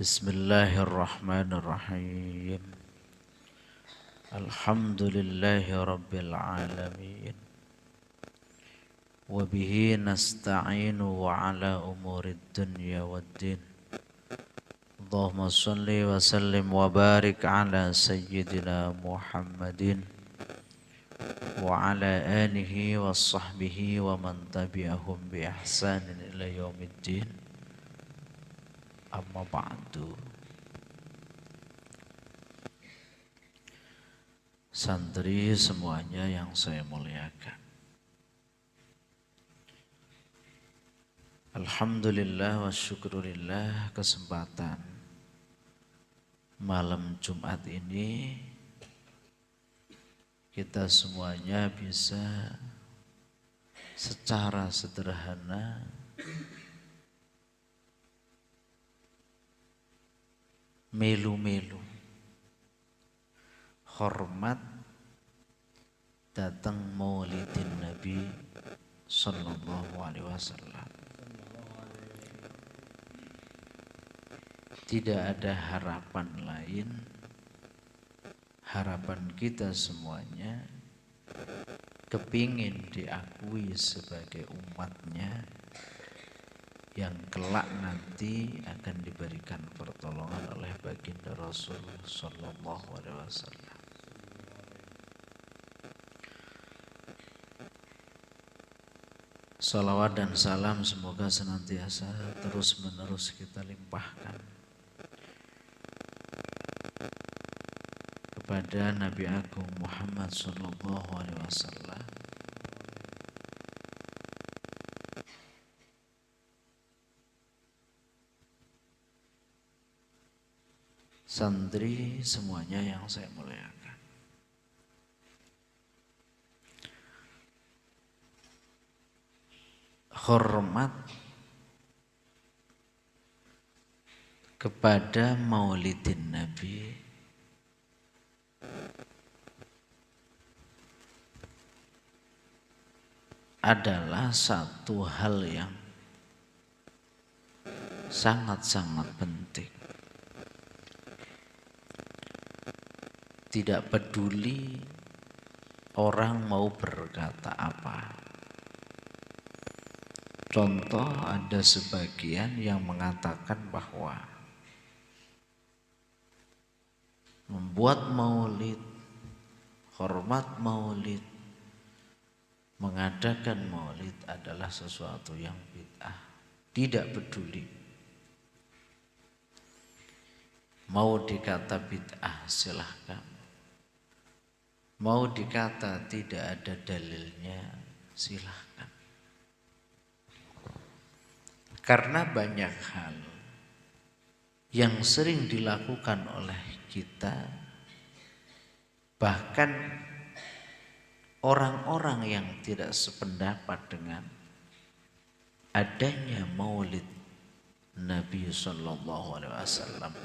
Bismillahirrahmanirrahim. Alhamdulillahi rabbil alamin. Wa bihi nasta'inu wa ala umurid dunya waddin. Allahumma salli wa sallim wa barik ala sayyidina Muhammadin wa ala alihi wa sahbihi wa man tabi'ahum bi ihsanin ila yaumiddin. Amma ba'du. Santri semuanya yang saya muliakan, alhamdulillah wa syukurillah, kesempatan malam Jumat ini kita semuanya bisa secara sederhana melu-melu hormat datang maulidin Nabi Sallallahu Alaihi Wasallam. Tidak ada harapan lain, harapan kita semuanya kepingin diakui sebagai umatnya yang kelak nanti akan diberikan pertolongan oleh baginda Rasul Sallallahu Alaihi Wasallam. Salawat dan salam semoga senantiasa terus menerus kita limpahkan kepada Nabi Agung Muhammad Sallallahu Alaihi Wasallam, santri semuanya yang saya muliakan. Hormat kepada maulidin Nabi adalah satu hal yang sangat-sangat penting. Tidak peduli orang mau berkata apa. Contoh, ada sebagian yang mengatakan bahwa membuat maulid, hormat maulid, mengadakan maulid adalah sesuatu yang bid'ah. Tidak peduli mau dikata bid'ah silahkan, mau dikata tidak ada dalilnya silahkan. Karena banyak hal yang sering dilakukan oleh kita, bahkan orang-orang yang tidak sependapat dengan adanya maulid Nabi Sallallahu Alaihi Wasallam,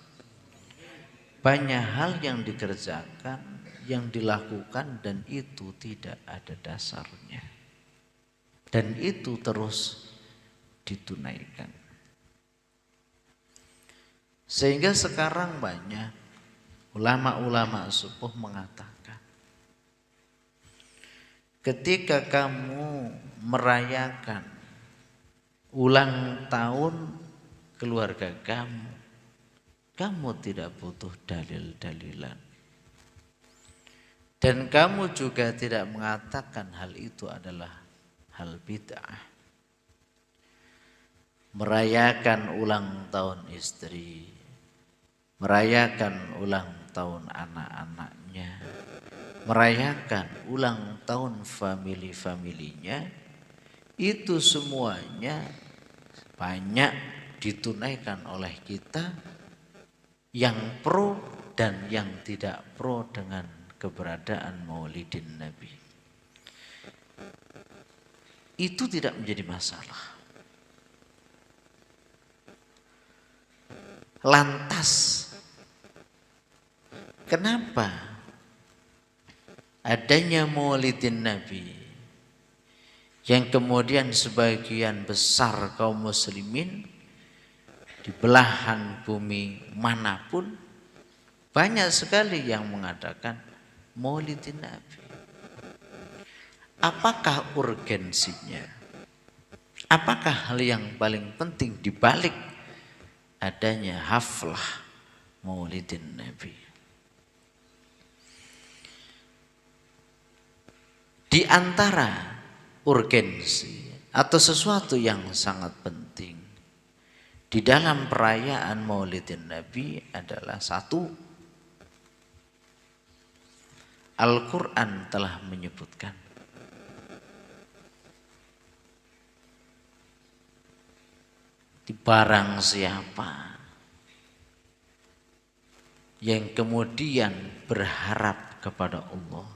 banyak hal yang dikerjakan, yang dilakukan, dan itu tidak ada dasarnya, dan itu terus ditunaikan. Sehingga sekarang banyak ulama-ulama sepuh mengatakan, ketika kamu merayakan ulang tahun keluarga kamu, kamu tidak butuh dalil-dalilan. Dan kamu juga tidak mengatakan hal itu adalah hal bid'ah. Merayakan ulang tahun istri, merayakan ulang tahun anak-anaknya, merayakan ulang tahun famili-familinya, itu semuanya banyak ditunaikan oleh kita yang pro dan yang tidak pro dengan keberadaan maulidin Nabi. Itu tidak menjadi masalah. Lantas, kenapa adanya maulidin Nabi yang kemudian sebagian besar kaum muslimin di belahan bumi manapun banyak sekali yang mengadakan Maulidin Nabi. Apakah urgensinya? Apakah hal yang paling penting di balik adanya haflah Maulidin Nabi? Di antara urgensi atau sesuatu yang sangat penting di dalam perayaan Maulidin Nabi adalah satu, Al-Quran telah menyebutkan di barang siapa yang kemudian berharap kepada Allah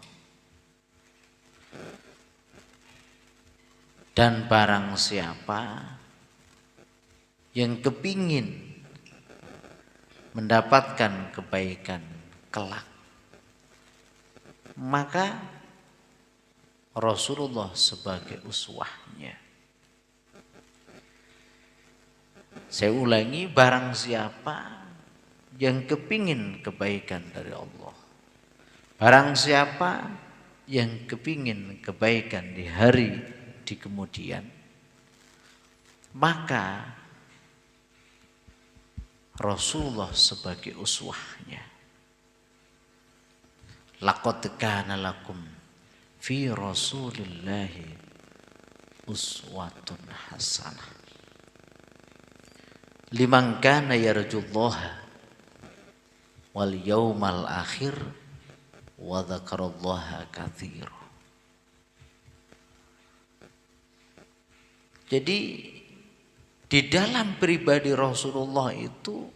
dan barang siapa yang kepingin mendapatkan kebaikan kelak, maka Rasulullah sebagai uswahnya. Saya ulangi, barang siapa yang kepingin kebaikan dari Allah, barang siapa yang kepingin kebaikan di hari di kemudian, maka Rasulullah sebagai uswahnya. Laqad kana lakum fi Rasulillahi uswatun hasanah liman kana yarjullaha wal yaumal akhir wa dzakarallaha katsira. Jadi di dalam pribadi Rasulullah itu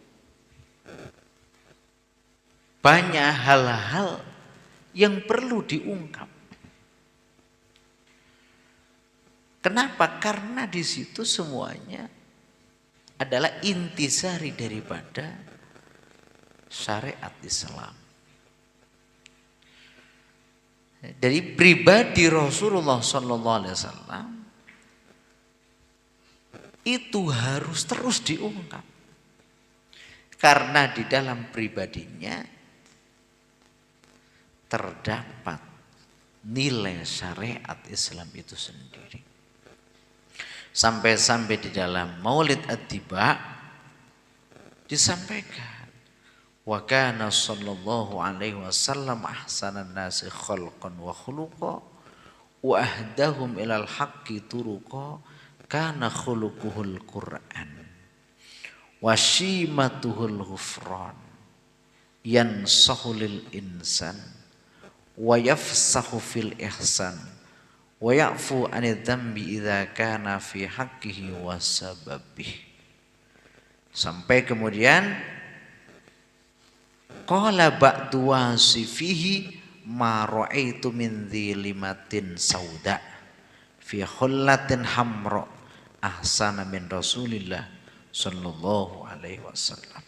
banyak hal-hal yang perlu diungkap. Kenapa? Karena di situ semuanya adalah intisari daripada syariat Islam. Dari pribadi Rasulullah Sallallahu Alaihi Wasallam itu harus terus diungkap, karena di dalam pribadinya terdapat nilai syariat Islam itu sendiri. Sampai-sampai di dalam Maulid At-Tiba disampaikan, wa kana sallallahu alaihi wasallam ahsanan nasi khalqan wa khuluqa wa ahdahum ilal haqqi turuqa kana khuluquhul Qur'an wa shimatuhul ghufran yansahu lil insan wa yafsahu fil ihsan wa ya'fu anid dzambi idza kana fi haqqihi wa sababih. Sampai kemudian qala ba'du wasifihi ma ra'aitu min dzilimatin sauda fi khullatin hamra ahsana min Rasulillah sallallahu alaihi wasallam.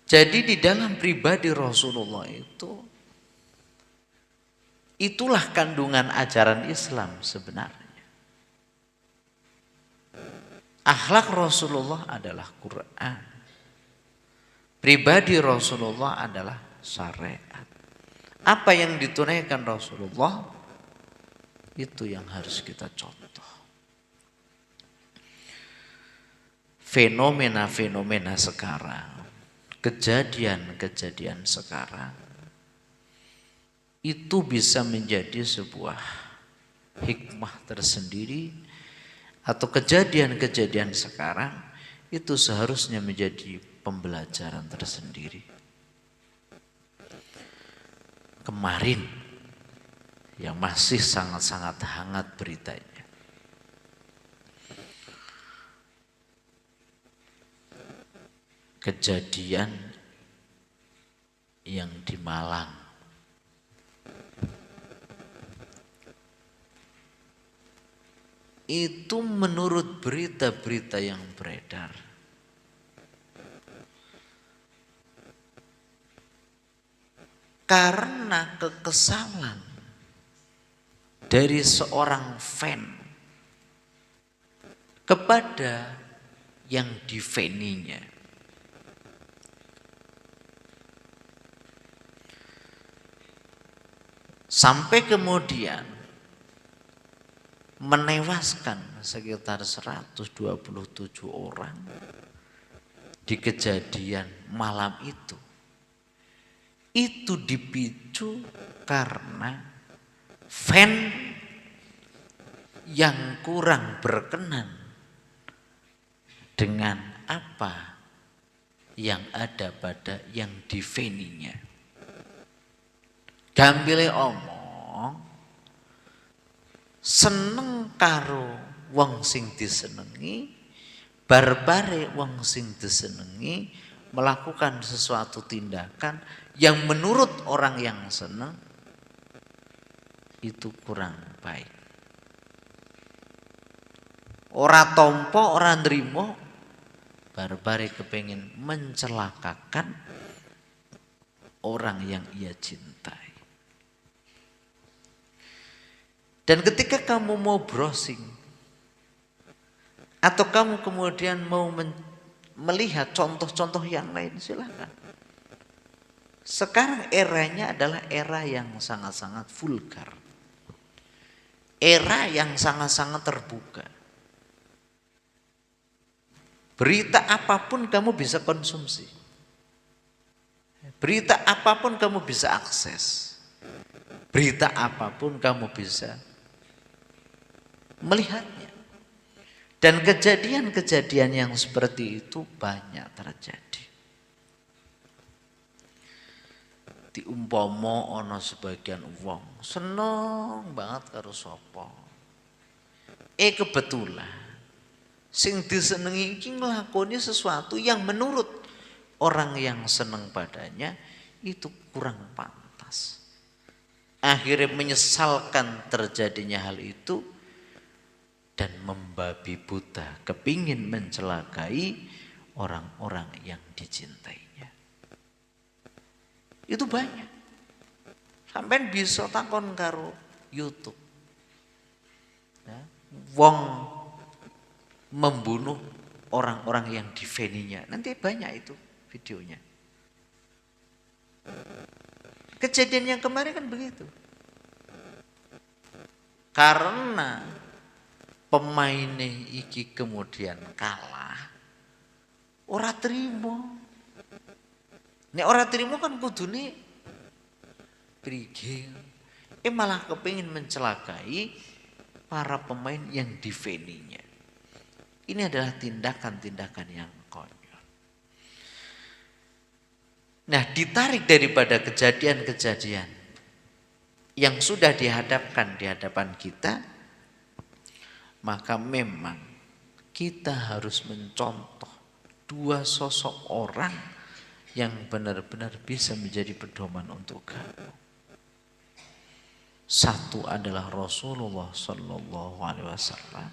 Jadi di dalam pribadi Rasulullah itu, itulah kandungan ajaran Islam sebenarnya. Akhlak Rasulullah adalah Quran. Pribadi Rasulullah adalah syariat. Apa yang ditunaikan Rasulullah, itu yang harus kita contoh. Fenomena-fenomena sekarang, kejadian-kejadian sekarang itu bisa menjadi sebuah hikmah tersendiri, atau kejadian-kejadian sekarang itu seharusnya menjadi pembelajaran tersendiri. Kemarin yang masih sangat-sangat hangat beritanya, kejadian yang di Malang. Itu menurut berita-berita yang beredar, karena kekesalan dari seorang fan kepada yang diveninya. Sampai kemudian menewaskan sekitar 127 orang di kejadian malam itu. Itu dipicu karena fan yang kurang berkenan dengan apa yang ada pada yang diveninya. Gambile omong, seneng karo wong sing disenengi, barbare wong sing disenengi melakukan sesuatu tindakan yang menurut orang yang seneng itu kurang baik. Ora tompo, ora nrimo, barbare kepengin mencelakakan orang yang ia cintai. Dan ketika kamu mau browsing atau kamu kemudian mau melihat contoh-contoh yang lain, silakan. Sekarang eranya adalah era yang sangat-sangat vulgar. Era yang sangat-sangat terbuka. Berita apapun kamu bisa konsumsi. Berita apapun kamu bisa akses. Berita apapun kamu bisa melihatnya. Dan kejadian-kejadian yang seperti itu banyak terjadi. Diumpama ana sebagian wong seneng banget karo sapa. Kebetulan sing disenengi iki nglakoni sesuatu yang menurut orang yang seneng padanya itu kurang pantas. Akhirnya menyesalkan terjadinya hal itu dan membabi buta, kepingin mencelakai orang-orang yang dicintainya. Itu banyak. Sampai bisa takon karo YouTube. Ya, wong membunuh orang-orang yang diveninya. Nanti banyak itu videonya. Kejadian yang kemarin kan begitu. Karena pemainnya iki kemudian kalah, ora trimo. Nek ora trimo kan kudune prigel. Malah kepingin mencelakai para pemain yang diveninya. Ini adalah tindakan-tindakan yang konyol. Nah, ditarik daripada kejadian-kejadian yang sudah dihadapkan di hadapan kita, maka memang kita harus mencontoh dua sosok orang yang benar-benar bisa menjadi pedoman untuk kamu. Satu adalah Rasulullah Sallallahu Alaihi Wasallam.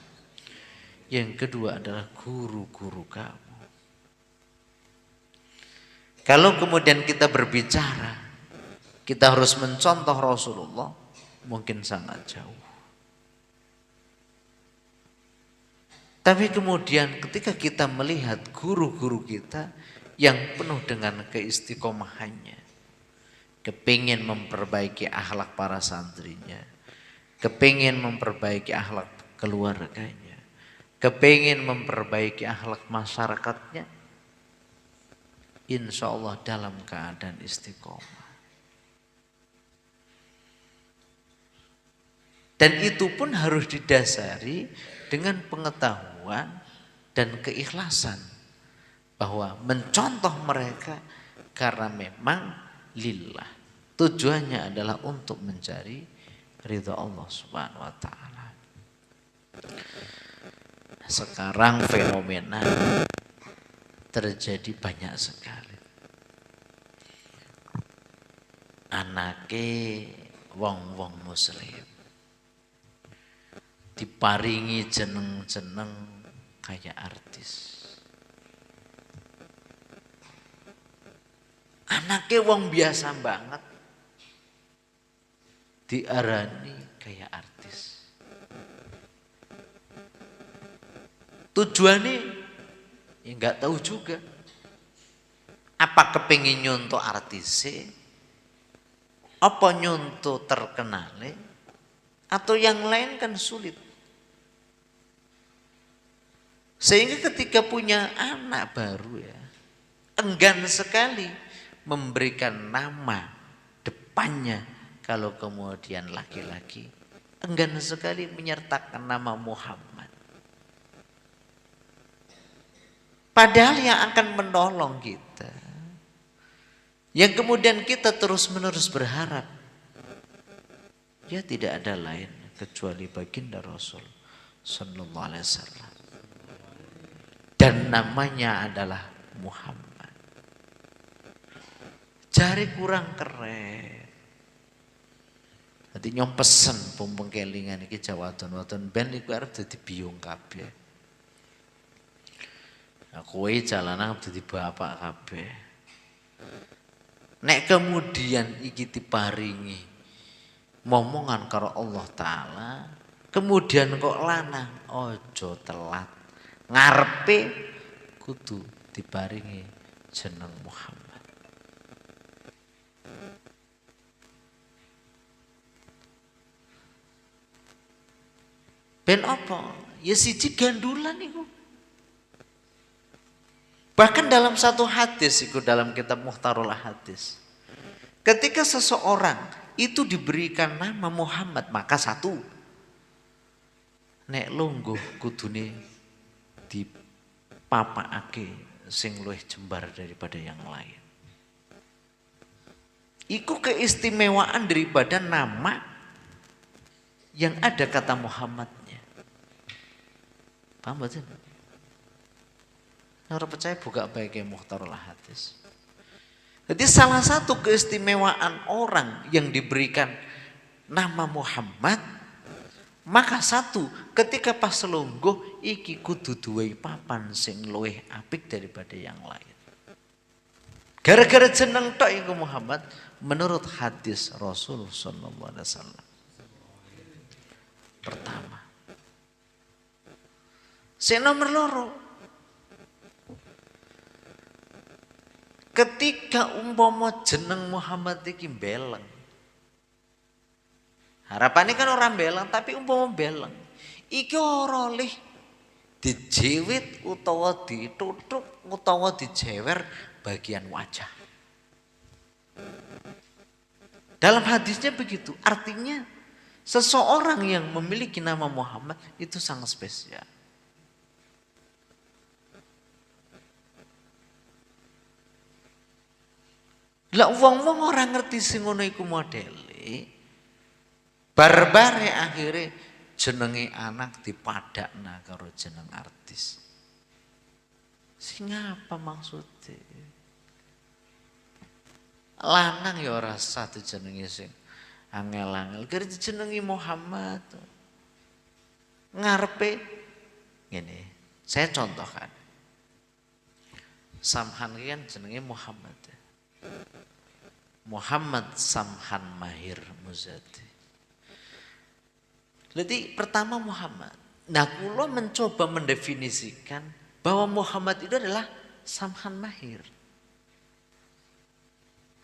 Yang kedua adalah guru-guru kamu. Kalau kemudian kita berbicara, kita harus mencontoh Rasulullah, mungkin sangat jauh. Tapi kemudian ketika kita melihat guru-guru kita yang penuh dengan keistiqomahannya, kepingin memperbaiki akhlak para santrinya, kepingin memperbaiki akhlak keluarganya, kepingin memperbaiki akhlak masyarakatnya, insya Allah dalam keadaan istiqomah. Dan itu pun harus didasari dengan pengetahuan dan keikhlasan bahwa mencontoh mereka karena memang lillah. Tujuannya adalah untuk mencari ridha Allah Subhanahu wa taala. Sekarang fenomena terjadi banyak sekali. Anake wong-wong muslim diparingi jeneng-jeneng kayak artis. Anaknya wong biasa banget diarani kayak artis. Tujuannya ya nggak tahu juga. Apa kepingin nyontoh artisnya, apa nyontoh terkenale, atau yang lain kan sulit. Sehingga ketika punya anak baru ya, enggan sekali memberikan nama depannya kalau kemudian laki-laki, enggan sekali menyertakan nama Muhammad. Padahal yang akan menolong kita, yang kemudian kita terus-menerus berharap, ya tidak ada lain kecuali baginda Rasul Sallallahu Alaihi Wasallam. Dan namanya adalah Muhammad. Jari kurang keren. Nanti nyom pesen pumpung kelingan iki jawadon-wadon ben iku arep dadi biyung kabeh. Kowe jalanan dadi bapak kabeh. Nek kemudian iki diparingi momongan karo Allah Ta'ala, kemudian kok lanang, ojo telat. Ngarepe kudu diparingi jeneng Muhammad. Ben apa? Ya siji gandulan iku. Bahkan dalam satu hadis itu dalam kitab Mukhtarul Hadis, ketika seseorang itu diberikan nama Muhammad, maka satu, nek lungguh kudune dipapakake sing luwih jembar daripada yang lain. Iku keistimewaan daripada nama yang ada kata Muhammadnya. Paham betul? Orang percaya buka baik Mukhtarul Hadis. Jadi salah satu keistimewaan orang yang diberikan nama Muhammad, maka satu, ketika pas lungguh iki kudu duwe papan sing luwih apik daripada yang lain. Gara-gara jeneng tok iku Muhammad menurut hadis Rasul sallallahu alaihi wasallam. Pertama. Sing nomor loro, ketika umpama jeneng Muhammad iki beleng. Harapannya kan orang beleng, tapi umpama beleng. Iki ora oleh dijewit utawa ditutuk utawa dijewer bagian wajah. Dalam hadisnya begitu. Artinya seseorang yang memiliki nama Muhammad itu sangat spesial. Lah wong-wong ora ngerti sing ngono iku modele. Barbare akhirnya jenenge anak dipadakna karo jeneng artis. Sing apa maksudnya? Lanang ya ora sah dijenengi sing angel-angel. Kira dijenengi Muhammad. Ngarepe ngene. Saya contohkan. Samhan kan jenenge Muhammad. Muhammad Samhan Mahir Muzadi. Jadi pertama Muhammad. Nah, kula mencoba mendefinisikan bahwa Muhammad itu adalah Samhan Mahir.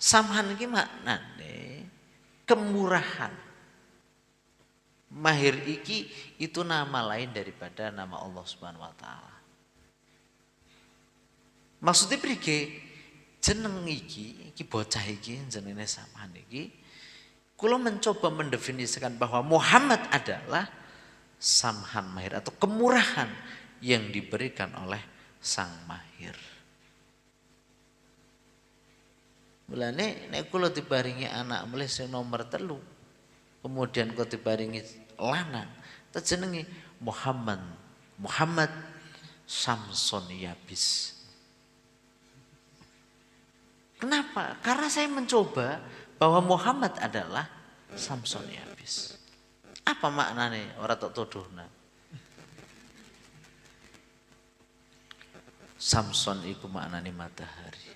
Samhan ini maknane kemurahan. Mahir iki itu nama lain daripada nama Allah Subhanahu wa taala. Maksudnya prike? Jeneng iki bocah iki jenenge Samhan iki, kula mencoba mendefinisikan bahwa Muhammad adalah Samhan Mahir atau kemurahan yang diberikan oleh Sang Mahir. Mulane nek kula diparingi anak mulih sing nomor 3, kemudian kula diparingi lanang, jenenge Muhammad Samson Yabis. Kenapa? Karena saya mencoba bahwa Muhammad adalah Samson Yabis. Apa maknanya? Orang tak tuduhna. Samson itu maknanya matahari.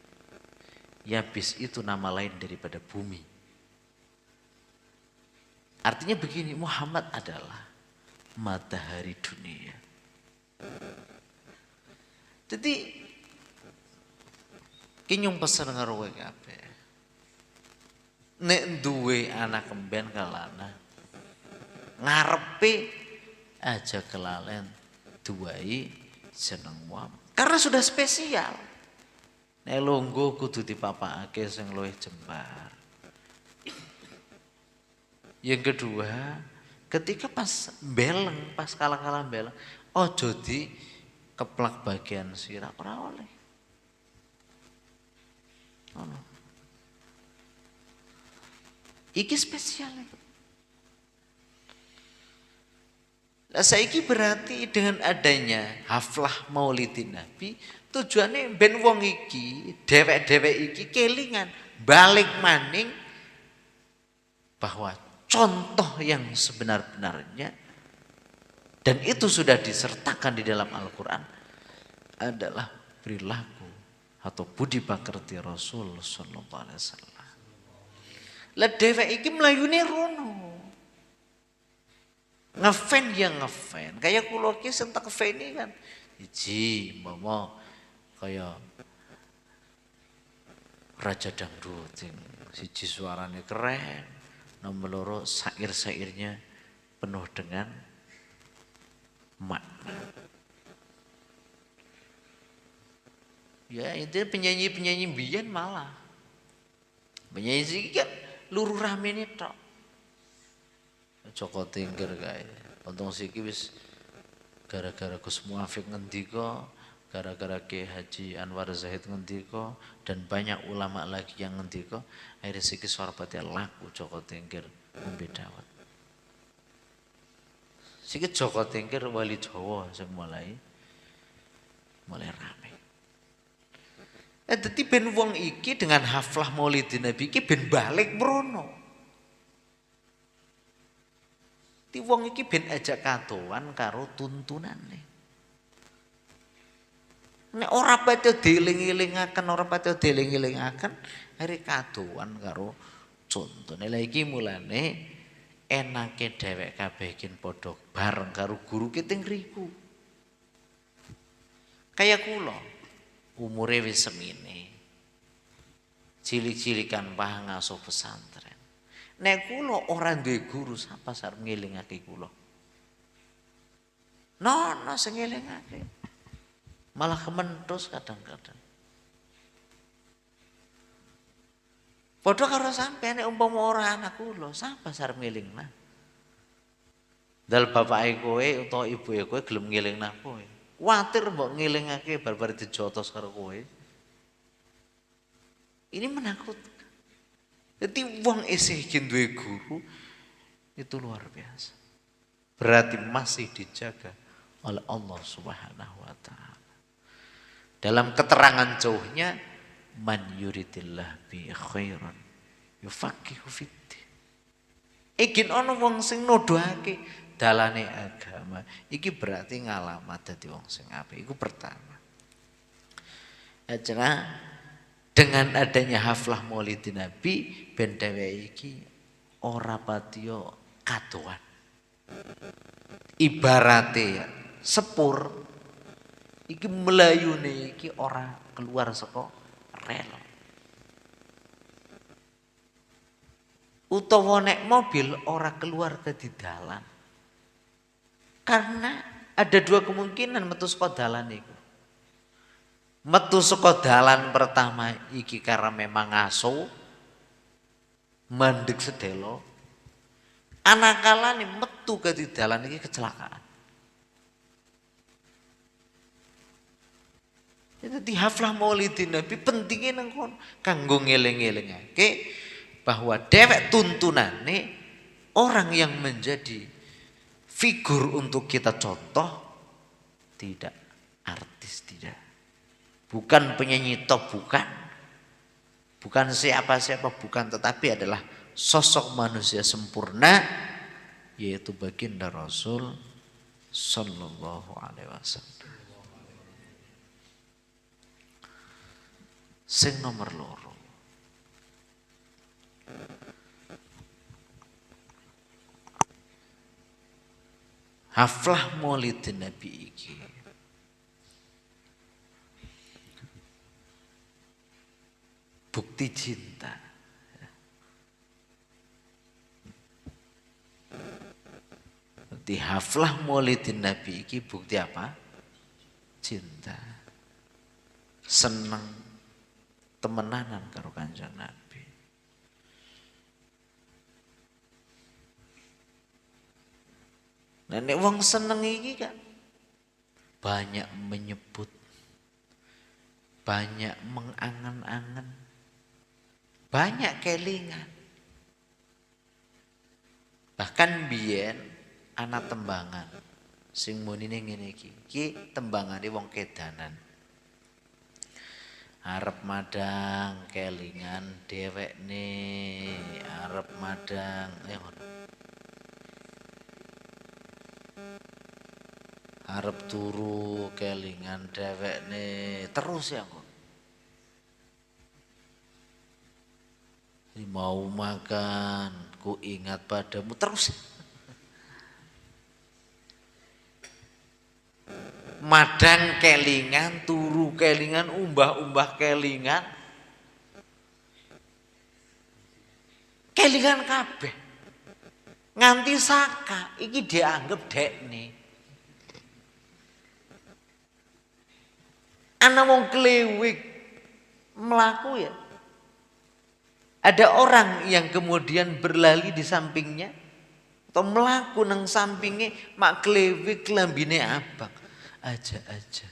Yabis itu nama lain daripada bumi. Artinya begini, Muhammad adalah matahari dunia. Jadi ki nyumpesen karo kowe kabeh. Nek duwe anak kemben kalana ngarepe aja kelalen duwai jeneng Muhammad. Karena sudah spesial. Nek longgo kudu dipapakake sing luwih jembar. Yang kedua, ketika pas beleng, pas kalah-kalah beleng, ojo di keplak bagian sirah ora oleh. Ono. Iki spesial. Lah saiki berarti dengan adanya haflah Maulidin Nabi, tujuannya ben wong iki, dhewek-dhewek iki kelingan balik maning bahwa contoh yang sebenar-benarnya dan itu sudah disertakan di dalam Al-Quran adalah perilaku atau budi pekerti Rasul sallallahu alaihi wasallam. Lah dhewek iki mlayune rono. Ngefan yang ngefan. Kayak kula ki sing tak ngefani kan. Iji, mama kaya Raja Dangdut sing siji suarane keren, nomor loro syair-syairnya penuh dengan makna. Ya itu penyanyi-penyanyi biyen malah. Penyanyi siki kan luruh ramene tok. Joko Tingkir kae. Untung siki wis gara-gara Gus Muafik ngendika, gara-gara Ki Haji Anwar Zahid ngendika dan banyak ulama lagi yang ngendika, akhirnya siki suarapati laku Joko Tingkir ngombe dawet. Siki Joko Tingkir wali Jawa sing mulai rame. Dadi ben wong iki dengan haflah Maulidin Nabi iki ben balik mrono. Ti wong iki ben aja katoan karo tuntunane. Nek ora pati dieling-elingaken, ora pati dieling-elingaken, are katoan karo contone. Lah iki mulane enake dhewek kabeh iki padha bareng karo guru kita ngriku. Kayak kula, umure wis semene. Cilik-cilikan pah ngasuh pesantren. Nek kula ora duwe guru, sapa sarep ngelingake kula? Nono sing ngelingake. Malah kementhus kadang-kadang. Padha karo sampeyan nek umpama ora anak kula, sapa sarep ngelingna? Dal bapake kowe utawa ibuke kowe gelem ngelingna kowe. Kuwatir mbok ngelingake bar-bar dijotos karo kowe. Ini menakutkan. Jadi wong isih duwe guru itu luar biasa. Berarti masih dijaga oleh Allah Subhanahu wa taala. Dalam keterangan jauhnya man yuridillah bi khairan yufaqihu fiddin. Iki ana wong sing nuduhake dalane agama. Iki berarti ngalamat dadi wong sing apik. Iku pertama. Ajeng dengan adanya haflah Maulidin Nabi ben dheweke iki ora patiya katoan. Ibarate sepur iki melayune iki ora keluar saka rel. Utawa nek mobil ora keluar ke di dalan. Karena ada dua kemungkinan metu saka dalan iku. Metu saka dalan pertama iki karena memang ngaso mandek sedelo. Anakalane metu ke di dalan iki kecelakaan. Itu di haflah Maulidin Nabi pentingnya nang kono kanggo ngeling-elingake bahwa dhewek tuntunane orang yang menjadi figur untuk kita contoh tidak artis, tidak. Bukan penyanyi top, bukan siapa-siapa, bukan, tetapi adalah sosok manusia sempurna yaitu baginda Rasul sallallahu alaihi wasallam. Sing nomor loro, haflah Maulidin Nabi iki bukti cinta. Di haflah maulidin Nabi iki bukti apa? Cinta. Seneng temenanan karo Kanjeng Nabi. Nah nek wong seneng iki kan banyak menyebut, banyak mengangen-angen, banyak kelingan. Bahkan biyen ana tembangan sing munine ngene iki. Iki tembangane wong kedanan. Arep madang kelingan dhewekne, arep madang arep turu kelingan dhewekne, terus ya kok. Mau makan, ku ingat padamu, terus. Madang kelingan, turu kelingan, umbah-umbah kelingan. Kelingan kabeh. Nganti saka iki dianggep dekne. Ana wong klewik melaku ya. Ada orang yang kemudian berlali di sampingnya atau melaku nang sampingnya mak klewik lambine abang. Aja-aja.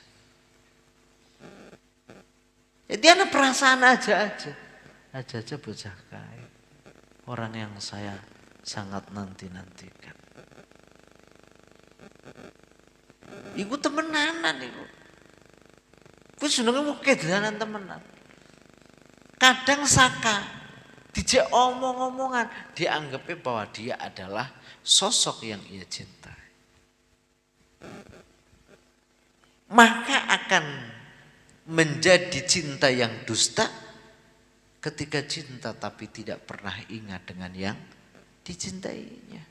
Jadi ada perasaan aja-aja. Aja-aja bocah kae. Orang yang saya sangat nanti-nantikan. Iku temenanan iku. Ku senenge mau kedanan temenan. Kadang saka dijak omong-omongan dianggapnya bahwa dia adalah sosok yang ia cintai. Maka akan menjadi cinta yang dusta ketika cinta tapi tidak pernah ingat dengan yang dicintainya.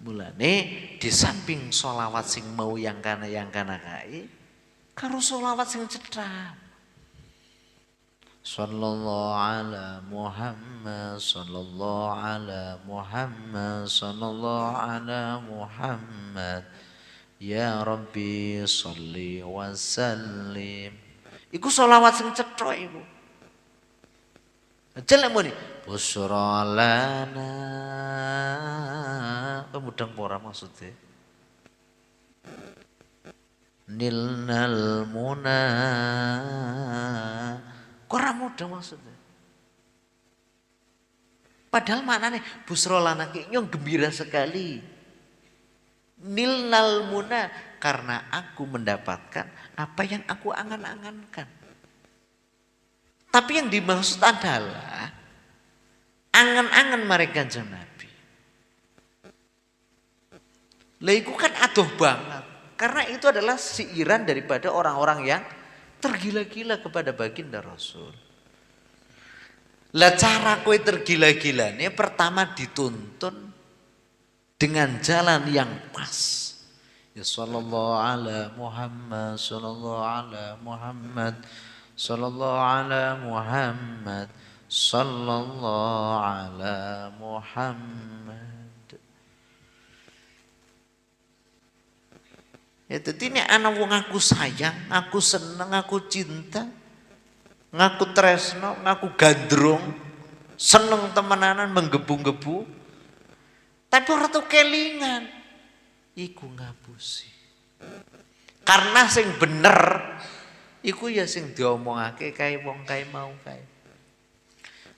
Mulane di samping sholawat sing mau yang kana kae karo sholawat sing cedhak. Sallallahu ala Muhammad, sallallahu ala Muhammad, sallallahu ala Muhammad. Ya Rabbi sholli wa sallim. Iku sholawat sing cetha iku. Jelek muni. Busyra lana. Mudeng ora maksudnya. Nilnal muna. Ora mudeng maksudnya. Padahal maknanya busyra lana ki nyong gembira sekali. Nilnal muna karena aku mendapatkan apa yang aku angan-angankan. Tapi yang dimaksud adalah angan-angan mereka Kanjeng Nabi. Lah iku kan adoh banget. Karena itu adalah siiran daripada orang-orang yang tergila-gila kepada baginda Rasul. Lah cara kowe tergila-gilane pertama dituntun dengan jalan yang pas. Ya sallallahu ala Muhammad, sallallahu ala Muhammad, sallallahu ala Muhammad, sallallahu ala Muhammad. Ya dadi nek ana wong aku sayang, aku seneng, aku cinta, ngaku tresno, ngaku gandrung, seneng temenanan menggebu-gebu. Tapi orang tuh kelingan, iku ngapusi. Karena sing bener, iku ya sing diomongake kae wong kae mau kae.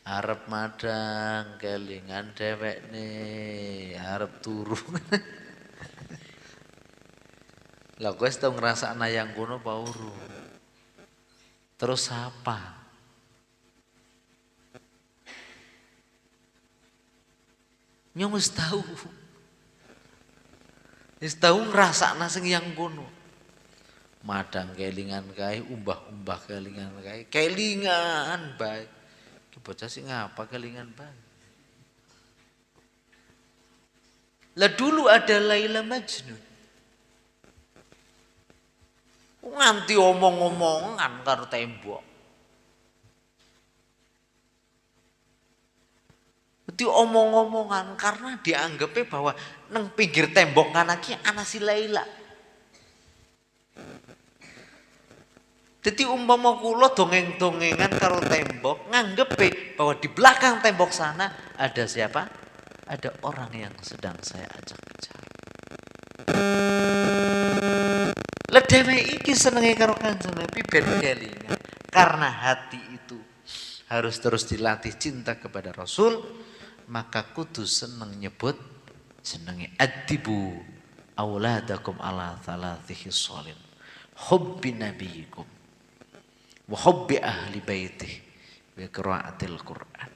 Arep madang kelingan dhewekne, arep turu. Lah kowe tau ngrasakna yang kono apa urung? Terus apa? Nyong wis tahu. Wis tahu ngrasakna sing yang kono. Madang kelingan kae, umbah-umbah kelingan kae, kelingan bae. Ki bocah sing ngapa kelingan bae. Lah dulu ada Laila Majnun. Nganti omong-omongan karo tembok. Itu omong-omongan karena dianggapnya bahwa neng pinggir tembok kana ki ana si Laila. Jadi umpama kula dongeng-dongengan karo tembok, nganggepe bahwa di belakang tembok sana ada siapa? Ada orang yang sedang saya ajak bicara. Lah dhewe iki senenge karo Kanjeng Nabi ben kelingan. Karena hati itu harus terus dilatih cinta kepada Rasul, maka kudu seneng nyebut jenenge adibu auladakum ala thalathi sholin. Hubbi nabiyikum wa hubbi ahli baitih wa qiraatil Qur'an.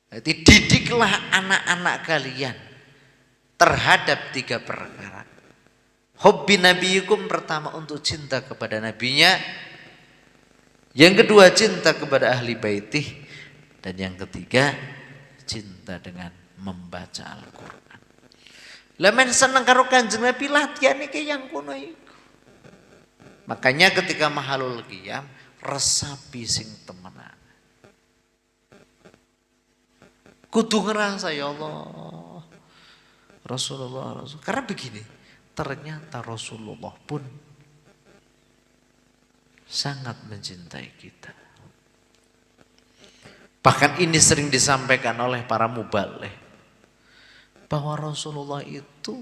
Jadi didiklah anak-anak kalian terhadap 3 perkara. Hubbi nabiyikum pertama untuk cinta kepada nabinya, yang kedua cinta kepada ahli baitih, dan yang ketiga cinta dengan membaca Al-Qur'an. Lah men seneng karo Kanjeng Nabi latihan iki yang kono iku. Makanya ketika mahalul qiyam resapi sing temenan. Kudu ngerasa ya Allah Rasulullah. Karena begini, ternyata Rasulullah pun sangat mencintai kita. Bahkan ini sering disampaikan oleh para mubaligh bahwa Rasulullah itu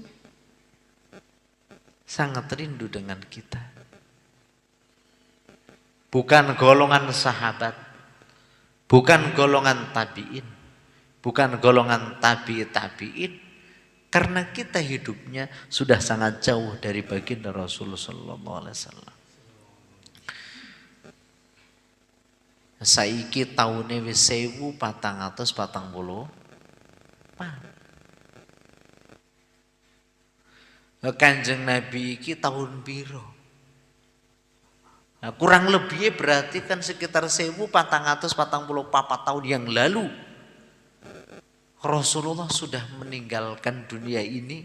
sangat rindu dengan kita. Bukan golongan sahabat, bukan golongan tabi'in, bukan golongan tabi'in, karena kita hidupnya sudah sangat jauh dari baginda Rasulullah sallallahu alaihi wasallam. Saiki taune wis 1444. Kanjeng Nabi iki tahun piro? Nah, kurang lebih berarti kan sekitar 1444 tahun yang lalu Rasulullah sudah meninggalkan dunia ini,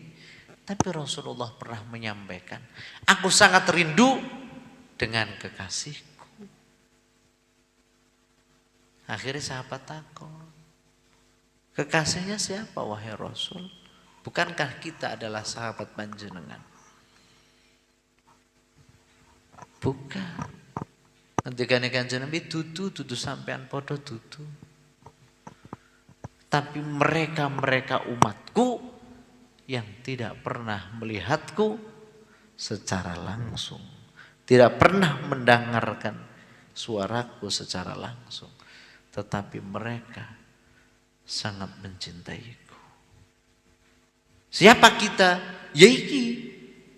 tapi Rasulullah pernah menyampaikan, aku sangat rindu dengan kekasihku. Akhirnya sahabat takut, kekasihnya siapa wahai Rasul? Bukankah kita adalah sahabat panjenengan? Bukan. Ketika Kanjeng Nabi dudu sampean podo dudu. Tapi mereka umatku yang tidak pernah melihatku secara langsung, tidak pernah mendengarkan suaraku secara langsung, tetapi mereka sangat mencintaiku. Siapa kita? Yaiki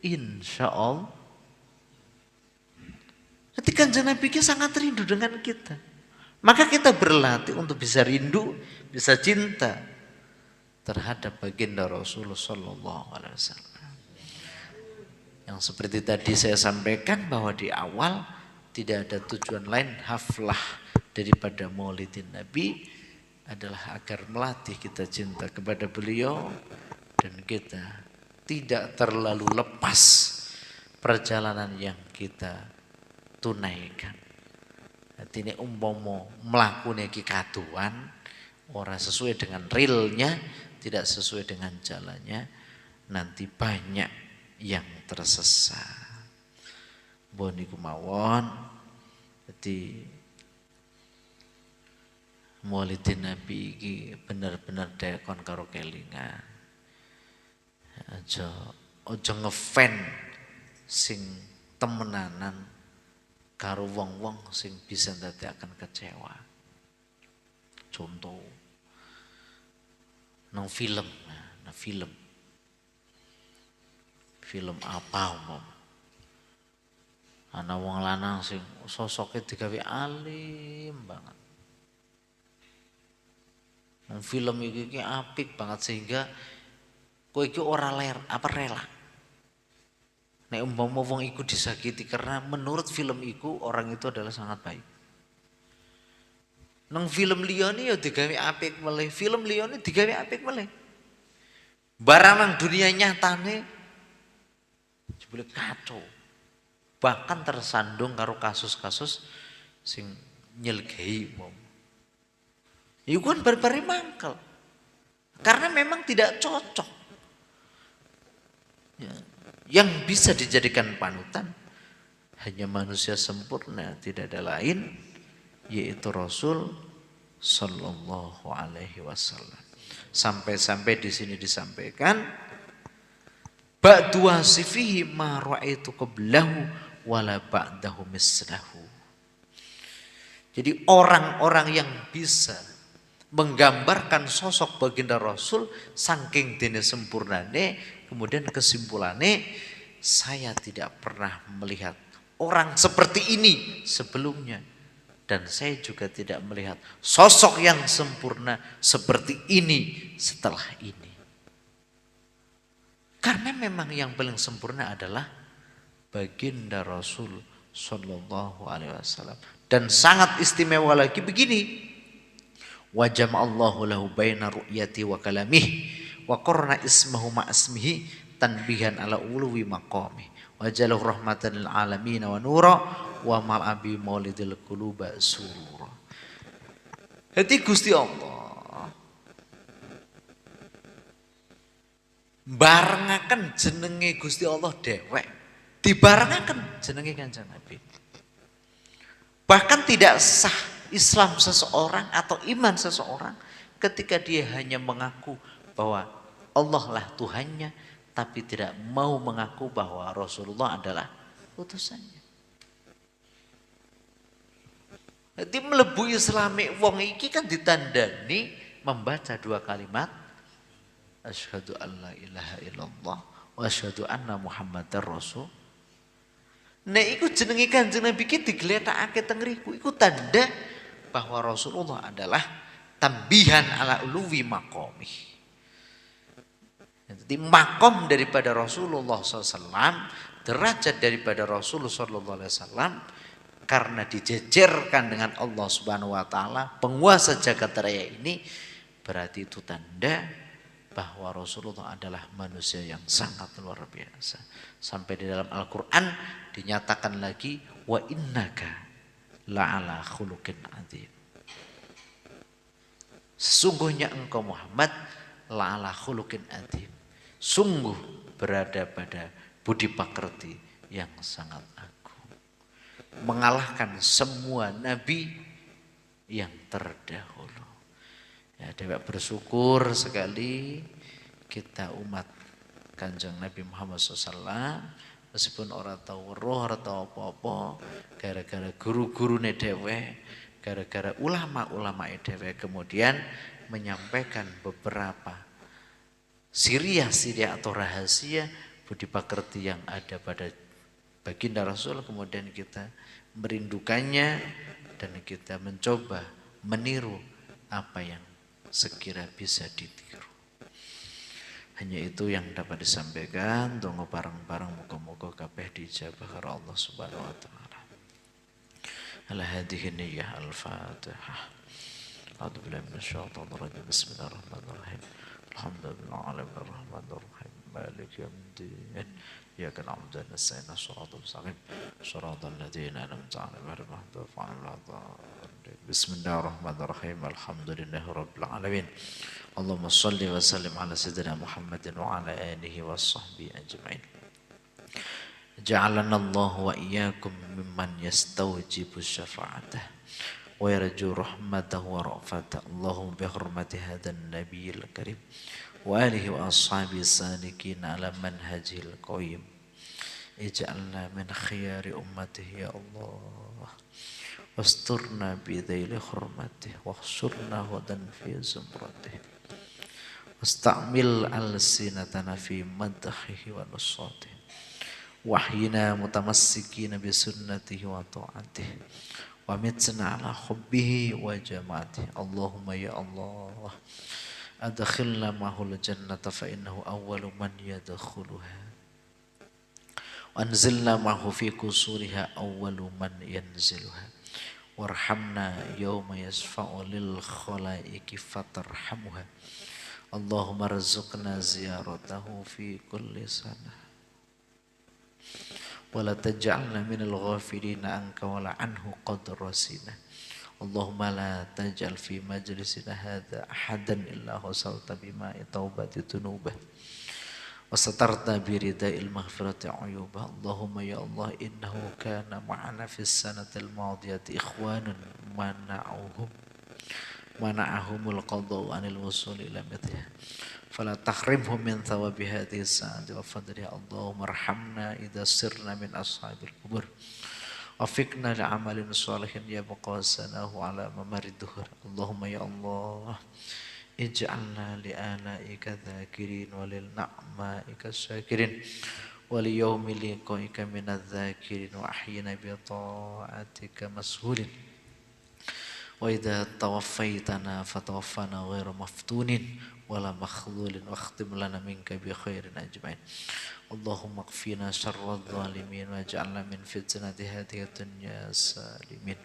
insya Allah. Ketika Kanjeng Nabi sangat rindu dengan kita, maka kita berlatih untuk bisa rindu, bisa cinta terhadap baginda Rasulullah sallallahu alaihi wasallam. Yang seperti tadi saya sampaikan bahwa di awal tidak ada tujuan lain haflah daripada Maulidin Nabi adalah agar melatih kita cinta kepada beliau dan kita tidak terlalu lepas perjalanan yang kita tunaikan. Artinya umpama melakukan iki kaduan ora sesuai dengan realnya, tidak sesuai dengan jalannya, nanti banyak yang tersesat. Mbon niku mawon. Jadi Maulidin Nabi iki bener-bener dekon karo kelingan. Aja ngefan sing temenanan karo wong-wong sing bisa ndadekaken kecewa. Contoh nang film, film apa umum. Ana wong lanang sing sosoknya digawe alim banget. Nang film iki apik banget sehingga kowe iki ora rela. Nek umpama wong iku disakiti karena menurut film iku orang itu adalah sangat baik. Nang film liyane ya digawe apik meleh, film liyane digawe apik meleh. Barang nang dunia nyatane jebule kacau. Bahkan tersandung karo kasus-kasus sing nyelgehi wong. Itu kan barbar mangkel. Karena memang tidak cocok. Ya. Yang bisa dijadikan panutan hanya manusia sempurna, tidak ada lain, yaitu Rasul Sallallahu Alaihi Wasallam. Sampai-sampai di sini disampaikan, ba'du wasifihi ma ra'aitu qablahu wala ba'dahu mislahu. Jadi orang-orang yang bisa menggambarkan sosok baginda Rasul saking dene sempurnane, kemudian kesimpulannya saya tidak pernah melihat orang seperti ini sebelumnya, dan saya juga tidak melihat sosok yang sempurna seperti ini setelah ini. Karena memang yang paling sempurna adalah baginda Rasul Sallallahu Alaihi Wasallam. Dan sangat istimewa lagi begini, wa jama'allahu lahu baina ru'yati wa kalamih wa qarna ismahu ma asmihi tanbihan ala uluwi maqamih wa jalahu rahmatan lil alamin wa nura wa mal'abi maulidil quluba surura. Jadi Gusti Allah barengaken jenenge Gusti Allah dewek, dibarengaken jenenge Kanjeng Nabi. Bahkan tidak sah Islam seseorang atau iman seseorang ketika dia hanya mengaku bahwa Allah lah Tuhannya, tapi tidak mau mengaku bahwa Rasulullah adalah utusannya. Jadi melebu Islami wong iki kan ditandani membaca dua kalimat asyhadu an la ilaha illallah wa asyhadu anna muhammadar rasul. Nek iku jenenge Kanjeng Nabi iki digletakake teng ngriku, iku tanda bahwa Rasulullah adalah tambihan ala uluwi maqamih. Jadi makom daripada Rasulullah SAW, derajat daripada Rasulullah SAW, karena dijejerkan dengan Allah Subhanahu Wa Taala, penguasa jagat raya ini, berarti itu tanda bahwa Rasulullah adalah manusia yang sangat luar biasa. Sampai di dalam Al-Quran dinyatakan lagi, wa innaka la'ala khuluqin adzim. Sesungguhnya engkau Muhammad la'ala khuluqin adzim, sungguh berada pada budi pekerti yang sangat agung, mengalahkan semua nabi yang terdahulu. Ya, Dewa bersyukur sekali kita umat Kanjeng Nabi Muhammad SAW, meskipun orang tahu roh atau apa-apa, gara-gara guru-gurune dhewe, gara-gara ulama-ulama dhewe kemudian menyampaikan beberapa siriah-siriah atau rahasia budi pekerti yang ada pada baginda Rasul, kemudian kita merindukannya dan kita mencoba meniru apa yang sekira bisa ditiru. Hanya itu yang dapat disampaikan. Tunggu bareng-bareng, muka-muka kabeh dijabah karo Allah Subhanahu Wa Taala. Ala hadhihi niyyah al-Fatihah. A'udzu billahi minasyaitonir rajim. Bismillahirrahmanirrahim. Alhamdulillahirabbil rahmanir-rahim. Maliki yaumiddin. Iyyaka na'budu wa nasta'in. Shiratal mustaqim. Shiratal ladzina an'amta 'alaihim ghairil maghdubi 'alaihim waladdallin. Bismillahirrahmanirrahim. Alhamdulillahirabbil alamin. Allahumma shalli wa sallim ala sayyidina Muhammadin wa ala alihi wa sahbihi ajma'in. Ja'alana Allah wa iyyakum mimman yastawjibu syafa'atah wa yarju rahmatahu wa ra'fatah. Allahumma bi hurmati hadzal nabiyil karim wa alihi wa ashabihi salikin ala manhajil qayyim. Ij'alna min khiyari ummatihi ya Allah. Wasturna bi dhaili hurmatihi wa khsurna hudan fi zumratihi. Wastamil al-sinatana fi madhihi wa nusratihi. Wahyina mutamassikina bi sunnatihi wa ta'atihi. Wa mitna ala hubbihi wa jama'atihi. Allahumma ya Allah, adkhilna ma'hul jannata fa innahu awwalu man yadkhuluha. Wa anzilna ma'hu fi qusuriha awwalu man yanziluha. Warhamna yawma yasfa'u lil khalaiki fatarhamuha. Allahumma rizqna ziyaratahu fi kulli sana wa la taj'alna minal ghafilina anka wa la anhu qad rasina. Allahumma la taj'al fi majlisina hadza ahadan illa ghasalta bima'i taubati dzunubah wa satarta bi rida'il maghfirati uyubah. Allahumma ya Allah, innahu kana ma'ana fis sanatil madiyati ikhwanun mana'ahumul qada'u anil wusul ila mithliha fala tahrimhum min thawabi hadhihi as-sa'ati wa fadliha. Allahumma arhamna idza sirna min ashabil qubur wafiqna li'amalin sholihin ya muqassanahu ala mamarid duhur. Allahumma ya Allah, ij'alna li'alaika dhakirin walil na'maika syakirin wali yawmi liqaika minadz dhakirin wa ahyina bi ta'atika mashhulin wa idza tawaffaytana fatawaffana ghairu maftunin wala makhdhulin wa khtim lana minka bi khairin ajmain. Allahumma qfina syarra dhalimin wa ja'alna min fitnati hadhihi dunya salimin.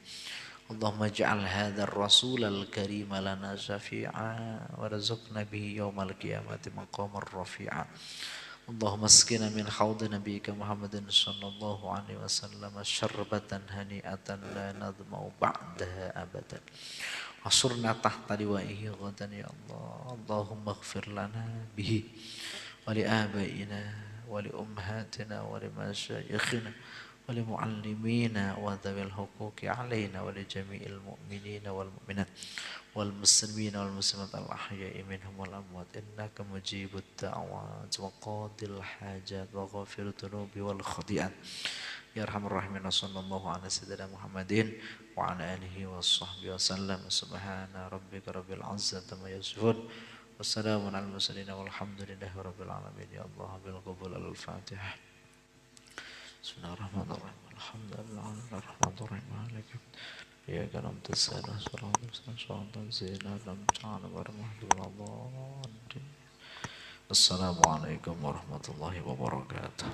Allahumma ja'al hadha ar-rasul al-karim lana syafi'a wa rizqna bihi yawmal qiyamati maqaman rafi'a. Allahumma askina min hawdi nabiyyika Muhammadin sallallahu alaihi wasallam syarbatan hani'atan la nadma'u ba'daha abadan. Asurna tahta liwa'ihi ghadan ya Allah. Allahumma ighfir lana bihi wa li abaina wa li ummahatina wa li masyayikhina wa li muallimina wa dhawil huquqi alaina wa li jami'il mu'minina wal mu'minat wal muslimina wal muslimat al ahya'i minhum wal amwat innaka mujibud da'wat wa qadil hajat wa ghafirud dhunubi wal khati'at ya arhamar rahimin. Sallallahu ala sayyidina Muhammadin wa ala alihi wa sahbihi wa sallam. Subhana rabbika rabbil izzati amma yasifun wa salamun alal mursalin walhamdulillahi rabbil alamin. Ya Allah bil qabul al Fatihah. Bismillahirrahmanirrahim. Alhamdulillahirabbil alamin. Maliki iyyaka na'budu wa iyyaka nasta'in. Assalamualaikum warahmatullahi wabarakatuh.